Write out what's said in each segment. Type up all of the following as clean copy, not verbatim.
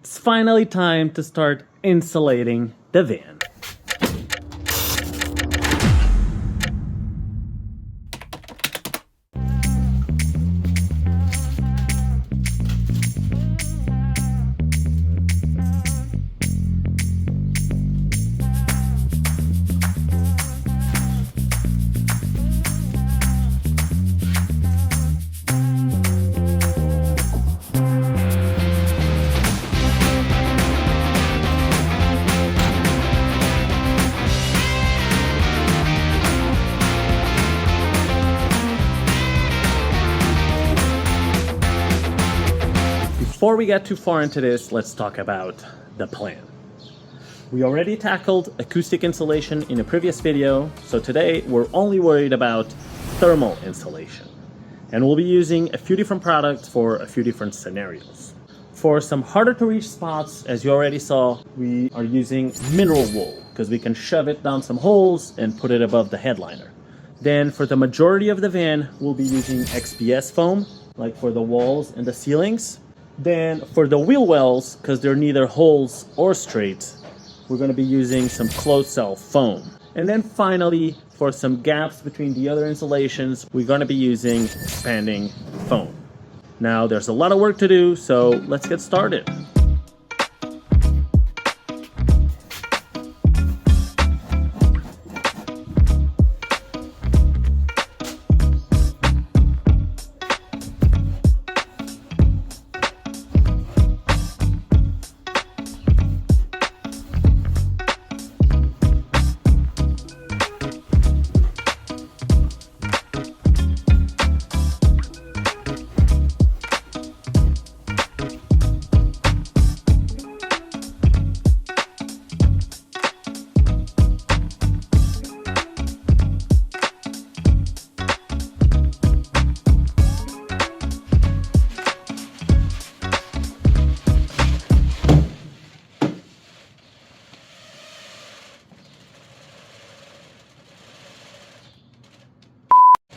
It's finally time to start insulating the van. Before we get too far into this, let's talk about the plan. We already tackled acoustic insulation in a previous video, so today we're only worried about thermal insulation. And we'll be using a few different products for a few different scenarios. For some harder to reach spots, as you already saw, we are using mineral wool because we can shove it down some holes and put it above the headliner. Then for the majority of the van, we'll be using XPS foam, like for the walls and the ceilings. Then for the wheel wells, because they're neither holes or straight, we're going to be using some closed cell foam. And then finally, for some gaps between the other insulations, we're going to be using expanding foam. Now there's a lot of work to do, so let's get started.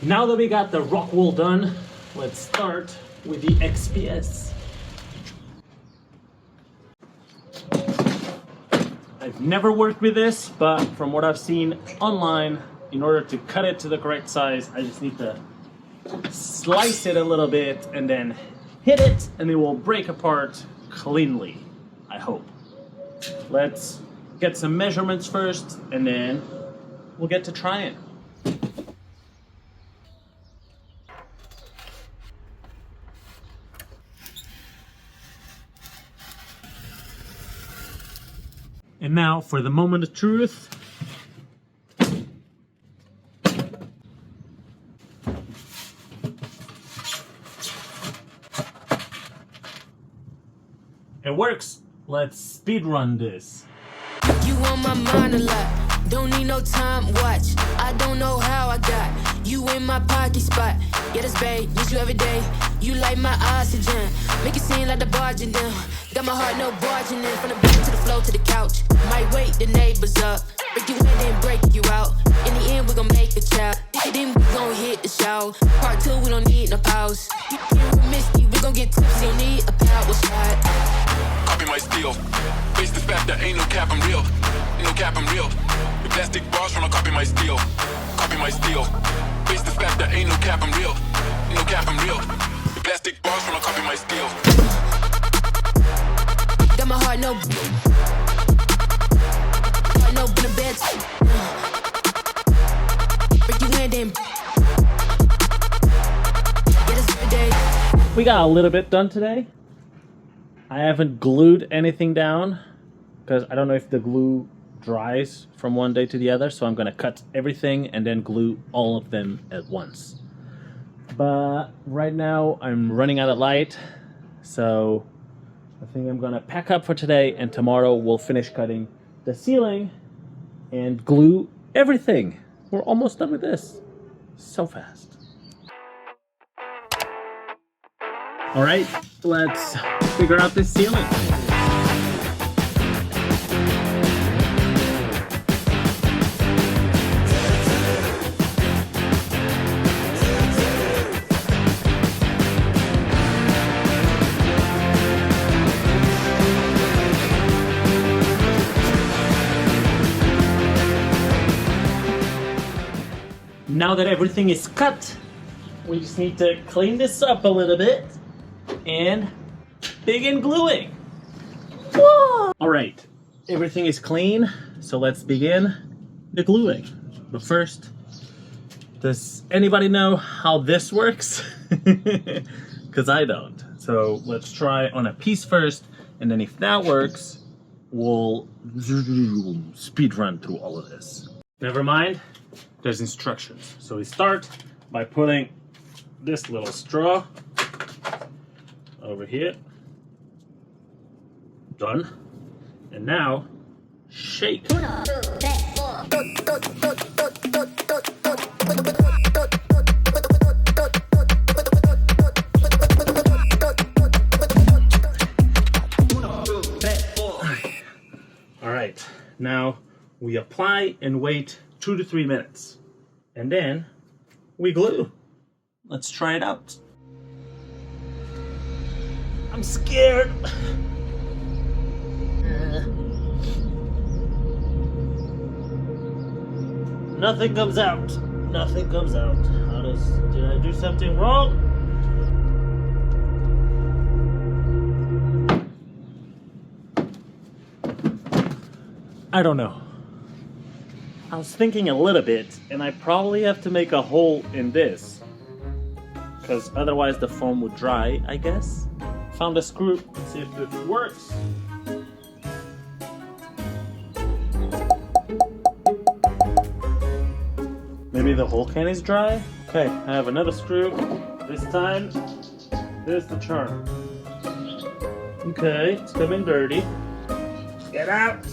Now that we got the Rockwool done, let's start with the XPS. I've never worked with this, but from what I've seen online, in order to cut it to the correct size, I just need to slice it a little bit and then hit it, and it will break apart cleanly, I hope. Let's get some measurements first, and then we'll get to trying. And now for the moment of truth. It works. Let's speed run this. You on my mind a lot. Don't need no time watch. I don't know how I got you in my pocket spot. Yeah, that's babe, miss you every day. You like my oxygen. Make it seem like the barging down. Got my heart no barging in. From the bed to the floor to the couch. Might wake the neighbors up. Break you in and break you out. In the end, we gon' make a child. Then we gon' hit the show. Part 2, we don't need no pause. You can miss me, we gon' get tipsy. Don't need a power shot. Copy my steel. Face the fact that ain't no cap, I'm real. No cap, I'm real. The plastic bars tryna copy my steel. Copy my steel. Face the fact that ain't no cap, I'm real. No cap, I'm real. The plastic bars tryna copy my steel. Got my heart no in the bed. Break you in, then. Get us every day. We got a little bit done today. I haven't glued anything down because I don't know if the glue dries from one day to the other, so I'm going to cut everything and then glue all of them at once. But right now I'm running out of light, so I think I'm going to pack up for today, and tomorrow we'll finish cutting the ceiling and glue everything. We're almost done with this. So fast. All right, let's figure out this ceiling. Now that everything is cut, we just need to clean this up a little bit and begin gluing. Whoa! All right, everything is clean, so let's begin the gluing. But first, does anybody know how this works? Because I don't. So let's try on a piece first, and then if that works, we'll speed run through all of this. Never mind, there's instructions. So we start by putting this little straw over here. Done. And now, shake. Alright, now we apply and wait 2 to 3 minutes. And then we glue. Let's try it out. I'm scared. Nothing comes out. Nothing comes out. Did I do something wrong? I don't know. I was thinking a little bit, and I probably have to make a hole in this, because otherwise the foam would dry, I guess. Found a screw. Let's see if it works. Maybe the whole can is dry? Okay, I have another screw. This time, there's the charm. Okay, it's coming dirty. Get out!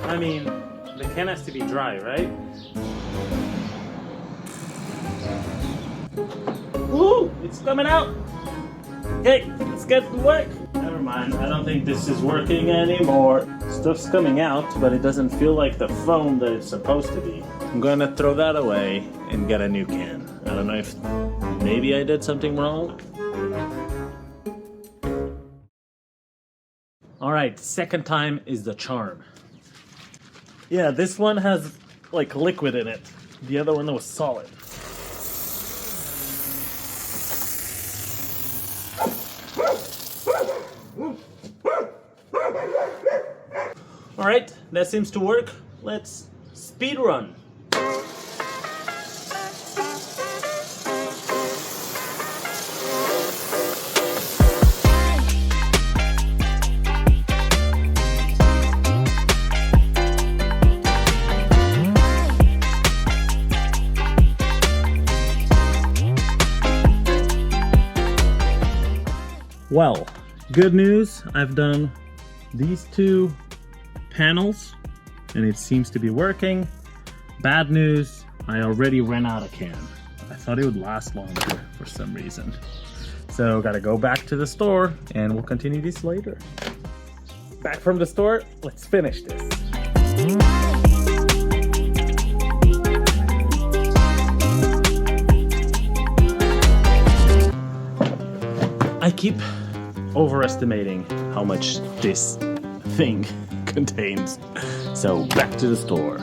I mean, the can has to be dry, right? Woo! It's coming out! Okay, let's get to work! Never mind, I don't think this is working anymore. Stuff's coming out, but it doesn't feel like the foam that it's supposed to be. I'm gonna throw that away and get a new can. I don't know if maybe I did something wrong. Alright, second time is the charm. Yeah, this one has like liquid in it. The other one was solid. Alright, that seems to work. Let's speed run. Well, good news, I've done these 2 panels and it seems to be working. Bad news, I already ran out of can. I thought it would last longer for some reason. So gotta go back to the store and we'll continue this later. Back from the store, let's finish this. I keep overestimating how much this thing contains. So back to the store.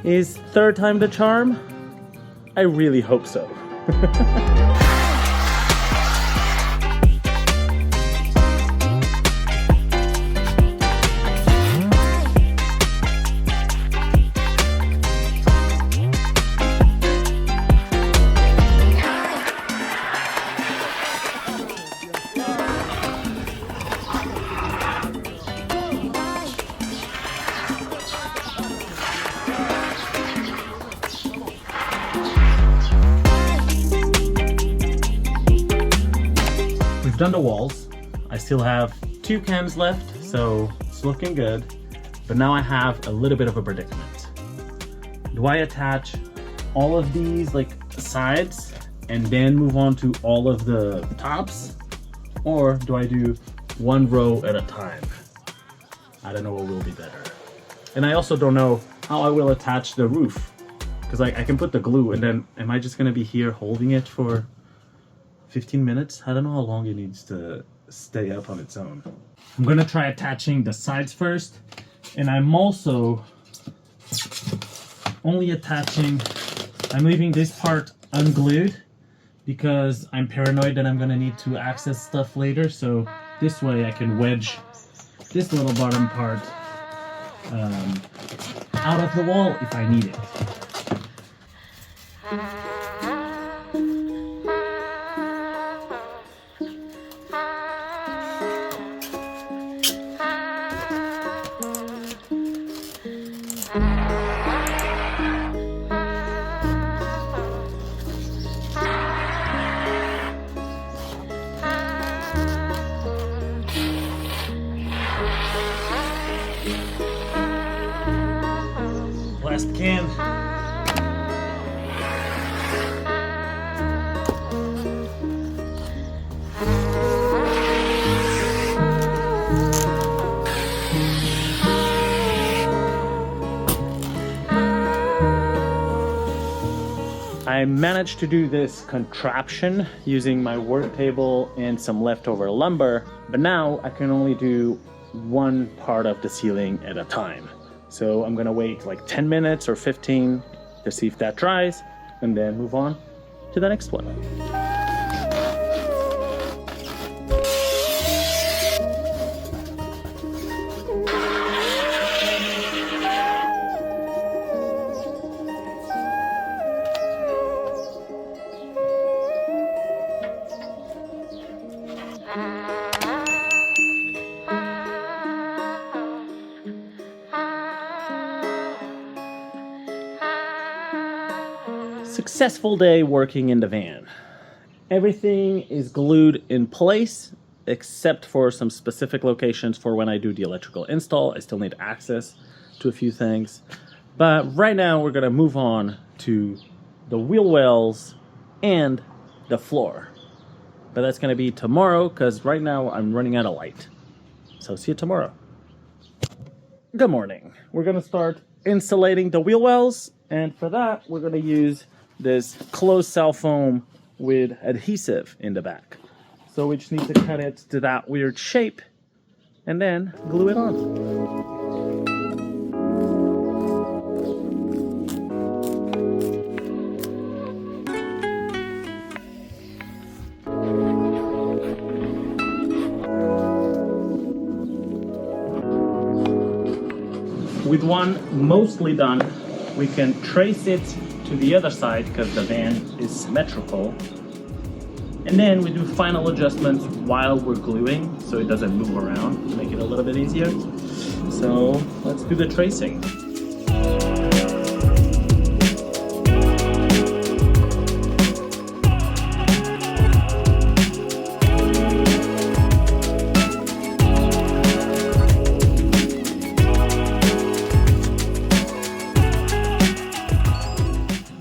Is third time the charm? I really hope so. We've done the walls. I still have 2 cans left, so it's looking good. But now I have a little bit of a predicament. Do I attach all of these like sides and then move on to all of the tops? Or do I do 1 row at a time? I don't know what will be better. And I also don't know how I will attach the roof. Because like I can put the glue and then am I just gonna be here holding it for 15 minutes? I don't know how long it needs to stay up on its own. I'm gonna try attaching the sides first, and I'm also only attaching, I'm leaving this part unglued because I'm paranoid that I'm gonna need to access stuff later, so this way I can wedge this little bottom part out of the wall if I need it. Last can. I managed to do this contraption using my work table and some leftover lumber, but now I can only do one part of the ceiling at a time. So I'm gonna wait like 10 minutes or 15 to see if that dries, and then move on to the next one. Successful day working in the van. Everything is glued in place except for some specific locations for when I do the electrical install. I still need access to a few things. But right now we're gonna move on to the wheel wells and the floor. But that's gonna be tomorrow because right now I'm running out of light. So see you tomorrow. Good morning. We're gonna start insulating the wheel wells, and for that we're gonna use this closed cell foam with adhesive in the back. So we just need to cut it to that weird shape and then glue it on. With one mostly done, we can trace it to the other side because the van is symmetrical. And then we do final adjustments while we're gluing so it doesn't move around to make it a little bit easier. So let's do the tracing.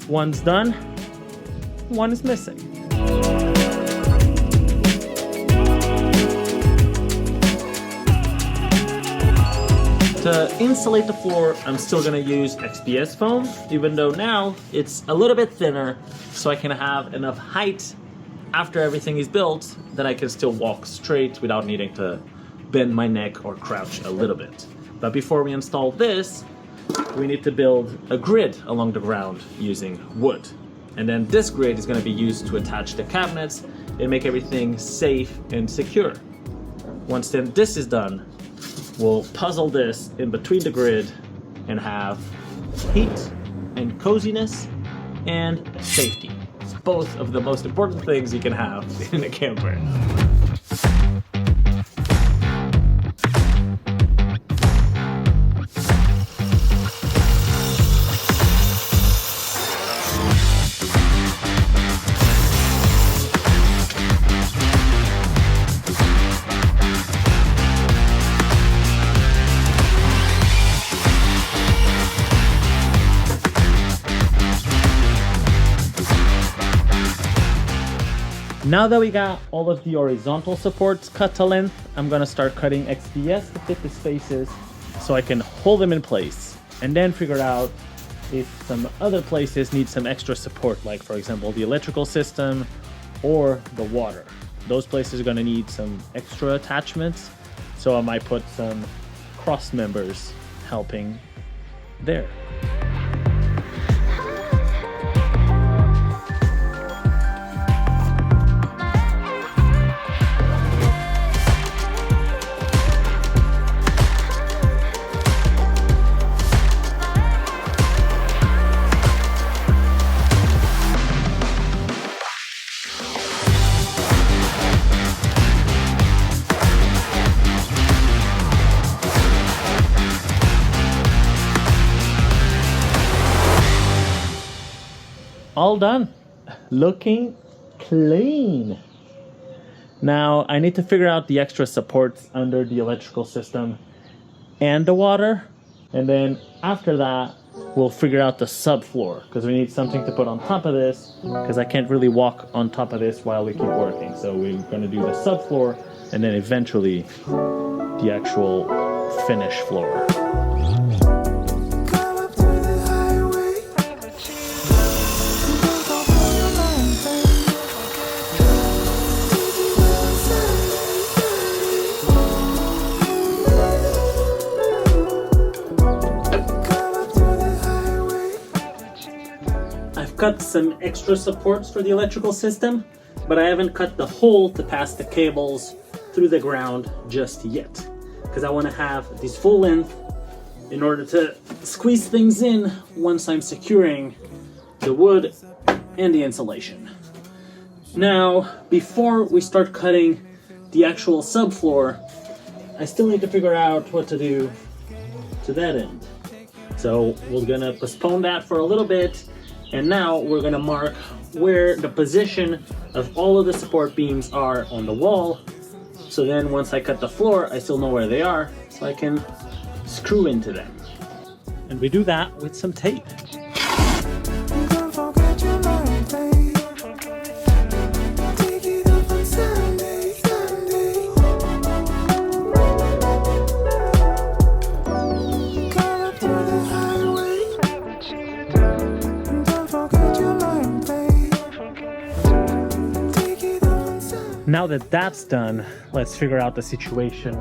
One's done, one is missing. To insulate the floor, I'm still gonna use XPS foam, even though now it's a little bit thinner, so I can have enough height after everything is built that I can still walk straight without needing to bend my neck or crouch a little bit. But before we install this, we need to build a grid along the ground using wood. And then this grid is going to be used to attach the cabinets and make everything safe and secure. Once then this is done, we'll puzzle this in between the grid and have heat and coziness and safety. It's both of the most important things you can have in a camper. Now that we got all of the horizontal supports cut to length, I'm gonna start cutting XPS to fit the spaces so I can hold them in place and then figure out if some other places need some extra support, like for example the electrical system or the water. Those places are going to need some extra attachments, so I might put some cross members helping there. All done. Looking clean. Now I need to figure out the extra supports under the electrical system and the water, and then after that we'll figure out the subfloor, because we need something to put on top of this, because I can't really walk on top of this while we keep working. So we're going to do the subfloor and then eventually the actual finish floor. Cut some extra supports for the electrical system, but I haven't cut the hole to pass the cables through the ground just yet, because I want to have these full length in order to squeeze things in once I'm securing the wood and the insulation. Now, before we start cutting the actual subfloor, I still need to figure out what to do to that end. So we're gonna postpone that for a little bit. And now we're gonna mark where the position of all of the support beams are on the wall. So then once I cut the floor, I still know where they are, so I can screw into them. And we do that with some tape. Now that that's done, let's figure out the situation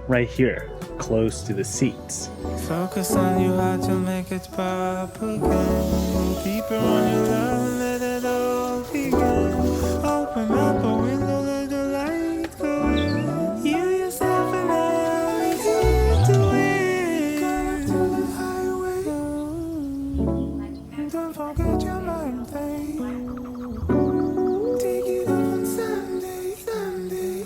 right here, close to the seats. Focus on your heart to make it pop again. Go deeper on your love and let it all begin. Open up a window, let the light go in. You yourself and I are here to win. Come to the highway. Don't forget your mind, babe. Take it up on Sunday, Sunday.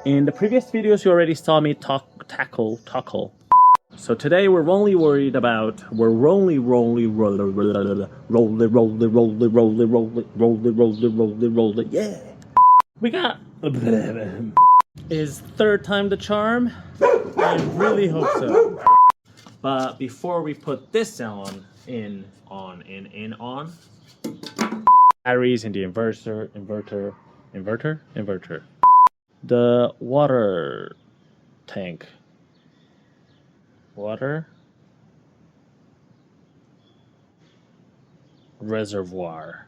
In the previous videos, you already saw me tackle. So today we're only worried about, yeah. We got, is third time the charm? I really hope so. But before we put this on, batteries in the inverter. The water tank. Water reservoir.